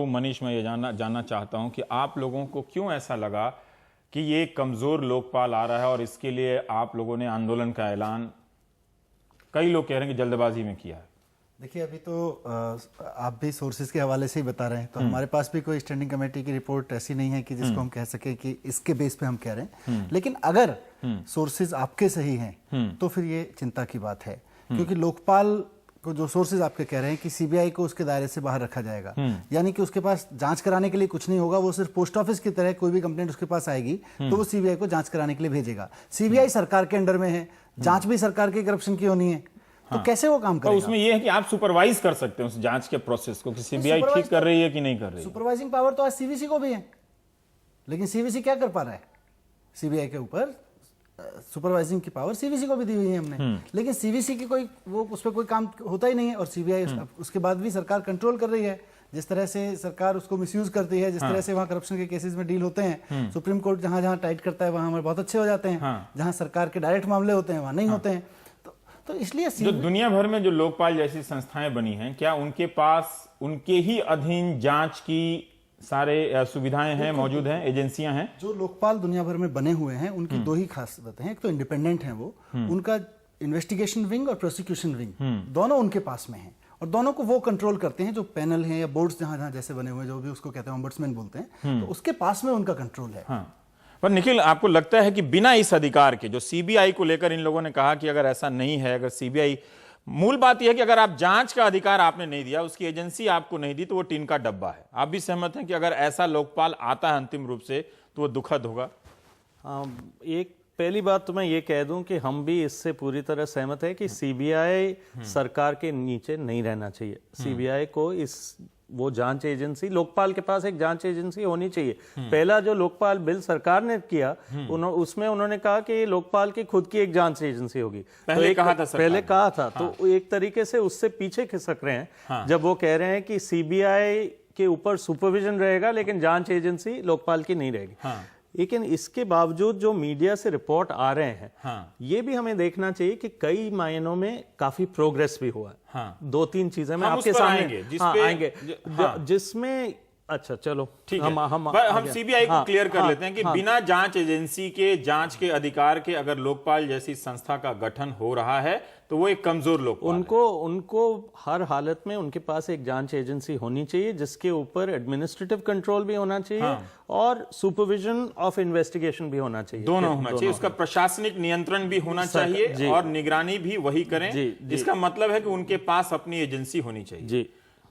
मनीष, मैं ये जानना चाहता हूं कि आप लोगों को क्यों ऐसा लगा कि ये कमजोर लोकपाल आ रहा है और इसके लिए आप लोगों ने आंदोलन का ऐलान, कई लोग कह रहे हैं कि जल्दबाजी में किया है। देखिए, अभी तो आप भी सोर्सेज के हवाले से ही बता रहे हैं, तो हमारे पास भी कोई स्टैंडिंग कमेटी की रिपोर्ट ऐसी नहीं है कि जिसको हम कह सके कि इसके बेस पे हम कह रहे हैं। लेकिन अगर सोर्सेज आपके सही हैं तो फिर ये चिंता की बात है, क्योंकि लोकपाल को जो सोर्सेज आपके कह रहे हैं कि सीबीआई को उसके दायरे से बाहर रखा जाएगा, यानी कि उसके पास जांच कराने के लिए कुछ नहीं होगा, वो सिर्फ पोस्ट ऑफिस की तरह कोई भी कंप्लेंट उसके पास आएगी तो वो सीबीआई को जांच कराने के लिए भेजेगा। सीबीआई सरकार के अंडर में है, जांच भी सरकार की करप्शन की होनी है, तो कैसे वो काम करेगा? तो उसमें यह है कि आप सुपरवाइज कर सकते हैं उस जांच के प्रोसेस को कि सीबीआई ठीक कर रही है कि नहीं कर रही है। सुपरवाइजिंग पावर तो आज सीवीसी को भी है, लेकिन सीवीसी क्या कर पा रहा है? सीबीआई के ऊपर सुपरवाइजिंग की पावर सीवीसी को भी दी हुई है हमने, लेकिन सीवीसी की कोई वो उस पर कोई काम होता ही नहीं है। और सीबीआई उसके बाद भी सरकार कंट्रोल कर रही है, जिस तरह से सरकार उसको मिसयूज करती है, जिस तरह से वहाँ करप्शन के केसेस में डील होते हैं। सुप्रीम कोर्ट जहां जहां टाइट करता है वहां हमारे बहुत अच्छे हो जाते हैं, जहां सरकार के डायरेक्ट मामले होते हैं वहां नहीं होते हैं। तो इसलिए जो दुनिया भर में जो लोकपाल जैसी संस्थाएं बनी हैं, क्या उनके पास उनके ही अधीन जांच की सारे सुविधाएं हैं, मौजूद हैं, एजेंसियां हैं? जो लोकपाल दुनिया भर में बने हुए हैं उनकी दो ही खासियतें हैं। एक तो इंडिपेंडेंट हैं वो, उनका इन्वेस्टिगेशन विंग और प्रोसिक्यूशन विंग दोनों उनके पास में हैं, और दोनों को वो कंट्रोल करते हैं। जो पैनल हैं या बोर्ड्स जहां जहां जैसे बने हुए हैं, जो भी उसको कहते हैं ओम्बड्समैन बोलते हैं, तो उसके पास में उनका कंट्रोल है। पर निखिल, आपको लगता है कि बिना इस अधिकार के, जो सीबीआई को लेकर इन लोगों ने कहा कि अगर ऐसा नहीं है, अगर सीबीआई, मूल बात यह है कि अगर आप जांच का अधिकार आपने नहीं दिया, उसकी एजेंसी आपको नहीं दी, तो वो टीन का डब्बा है। आप भी सहमत हैं कि अगर ऐसा लोकपाल आता है अंतिम रूप से तो वो दुखद होगा? एक पहली बात तो मैं ये कह दूं कि हम भी इससे पूरी तरह सहमत है कि सीबीआई सरकार के नीचे नहीं रहना चाहिए। सीबीआई को वो जांच एजेंसी, लोकपाल के पास एक जांच एजेंसी होनी चाहिए। पहला जो लोकपाल बिल सरकार ने किया, उसमें उन्होंने कहा कि लोकपाल की खुद की एक जांच एजेंसी होगी। पहले कहा था तो एक तरीके से उससे पीछे खिसक रहे हैं जब वो कह रहे हैं कि सीबीआई के ऊपर सुपरविजन रहेगा लेकिन जांच एजेंसी लोकपाल की नहीं रहेगी। लेकिन इसके बावजूद जो मीडिया से रिपोर्ट आ रहे हैं, ये भी हमें देखना चाहिए कि कई मायनों में काफी प्रोग्रेस भी हुआ है। दो तीन चीजें मैं आपके सामने आएंगे जिसमें, अच्छा चलो ठीक है, हम सीबीआई को क्लियर कर लेते हैं कि बिना जांच एजेंसी के, जांच के अधिकार के अगर लोकपाल जैसी संस्था का गठन हो रहा है तो वो एक कमजोर लोकपाल उनको हर हालत में उनके पास एक जांच एजेंसी होनी चाहिए जिसके ऊपर एडमिनिस्ट्रेटिव कंट्रोल भी होना चाहिए और सुपरविजन ऑफ इन्वेस्टिगेशन भी होना चाहिए। दोनों होना चाहिए। उसका प्रशासनिक नियंत्रण भी होना चाहिए और निगरानी भी वही करें। इसका मतलब है कि उनके पास अपनी एजेंसी होनी चाहिए। जी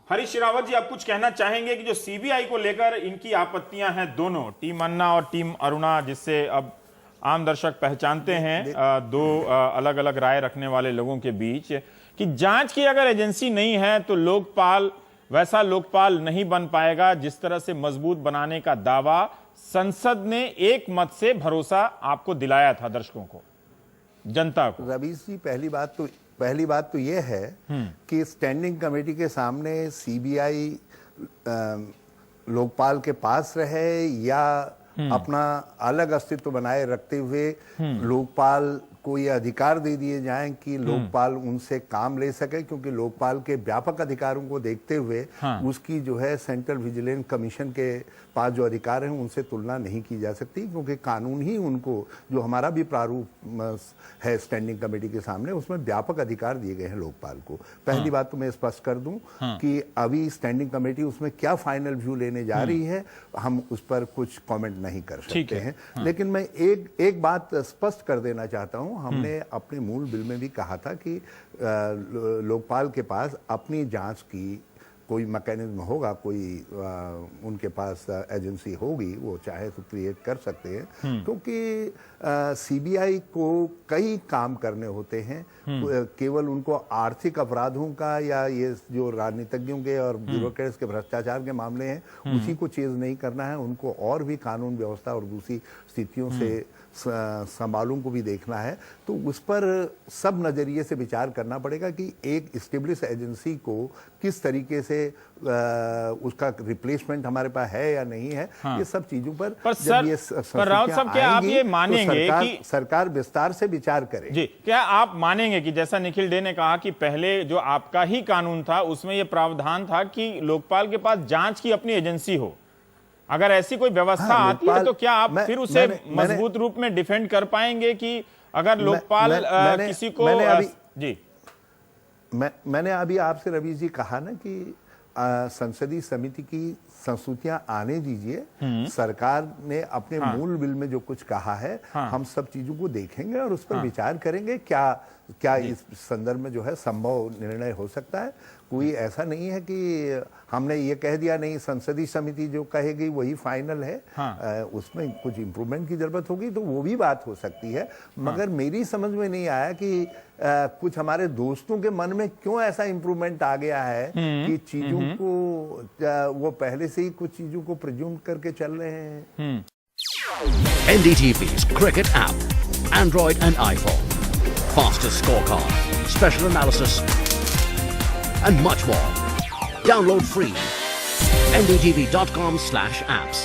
हरीश शेरावत जी, आप कुछ कहना चाहेंगे कि जो सीबीआई को लेकर इनकी आपत्तियां हैं, दोनों टीम अन्ना और टीम अरुणा, जिससे अब आम दर्शक पहचानते हैं दो अलग अलग राय रखने वाले लोगों के बीच, कि जांच की अगर एजेंसी नहीं है तो लोकपाल वैसा लोकपाल नहीं बन पाएगा जिस तरह से मजबूत बनाने का दावा संसद ने एक मत से भरोसा आपको दिलाया था, दर्शकों को, जनता को। रवीश जी, पहली बात तो यह है कि स्टैंडिंग कमेटी के सामने सीबीआई लोकपाल के पास रहे या अपना अलग अस्तित्व बनाए रखते हुए लोकपाल को ये अधिकार दे दिए जाएं कि लोकपाल उनसे काम ले सके, क्योंकि लोकपाल के व्यापक अधिकारों को देखते हुए उसकी जो है सेंट्रल विजिलेंस कमीशन के पास जो अधिकार हैं उनसे तुलना नहीं की जा सकती, क्योंकि कानून ही उनको, जो हमारा भी प्रारूप है स्टैंडिंग कमेटी के सामने, उसमें व्यापक अधिकार दिए गए हैं लोकपाल को। पहली बात तो मैं स्पष्ट कर दूं कि अभी स्टैंडिंग कमेटी उसमें क्या फाइनल व्यू लेने जा रही है, हम उस पर कुछ कॉमेंट नहीं कर सकते हैं। लेकिन मैं एक बात स्पष्ट कर देना चाहता हूं, हमने अपने मूल बिल में भी कहा था कि लोकपाल के पास अपनी जांच की कोई मैकेनिज्म होगा, कोई उनके पास एजेंसी होगी, वो चाहे तो क्रिएट कर सकते हैं, क्योंकि सीबीआई को कई काम करने होते हैं। केवल उनको आर्थिक अपराधों का या ये जो राजनीतिज्ञों के और ब्यूरोक्रेट्स के भ्रष्टाचार के मामले हैं उसी को चेज नहीं करना है, उनको और भी कानून व्यवस्था और दूसरी स्थितियों से संभालों को भी देखना है, तो उस पर सब नज़रिए से विचार करना पड़ेगा कि एक एस्टेब्लिश एजेंसी को किस तरीके से उसका रिप्लेसमेंट हमारे पास है या नहीं है। ये सब चीज़ों पर सर, पर राउत साहब क्या आप ये मानेंगे तो कि सरकार विस्तार से विचार करे? जी, क्या आप मानेंगे कि जैसा निखिल डे ने कहा कि पहले जो आपका ही कानून था उसमें यह प्रावधान था कि लोकपाल के पास जांच की अपनी एजेंसी हो, अगर ऐसी कोई व्यवस्था आती है तो क्या आप फिर उसे मजबूत रूप में डिफेंड कर पाएंगे कि अगर लोकपाल किसी को जी मैंने अभी आपसे रवि जी कहा ना कि संसदीय समिति की संस्तुतियां आने दीजिए, सरकार ने अपने मूल बिल में जो कुछ कहा है हम सब चीजों को देखेंगे और उस पर विचार करेंगे क्या इस संदर्भ में जो है संभव निर्णय हो सकता है। कोई ऐसा नहीं है कि हमने ये कह दिया नहीं, संसदीय समिति जो कहेगी वही फाइनल है। उसमें कुछ इम्प्रूवमेंट की जरूरत होगी तो वो भी बात हो सकती है, मगर मेरी समझ में नहीं आया कि कुछ हमारे दोस्तों के मन में क्यों ऐसा इम्प्रूवमेंट आ गया है कि चीजों को वो पहले से ही कुछ चीजों को प्रिज्यूम करके चल रहे हैं। NDTV's Cricket app, Android and iPhone, fastest scorecard, special analysis, and much more. Download free. ndtv.com/apps.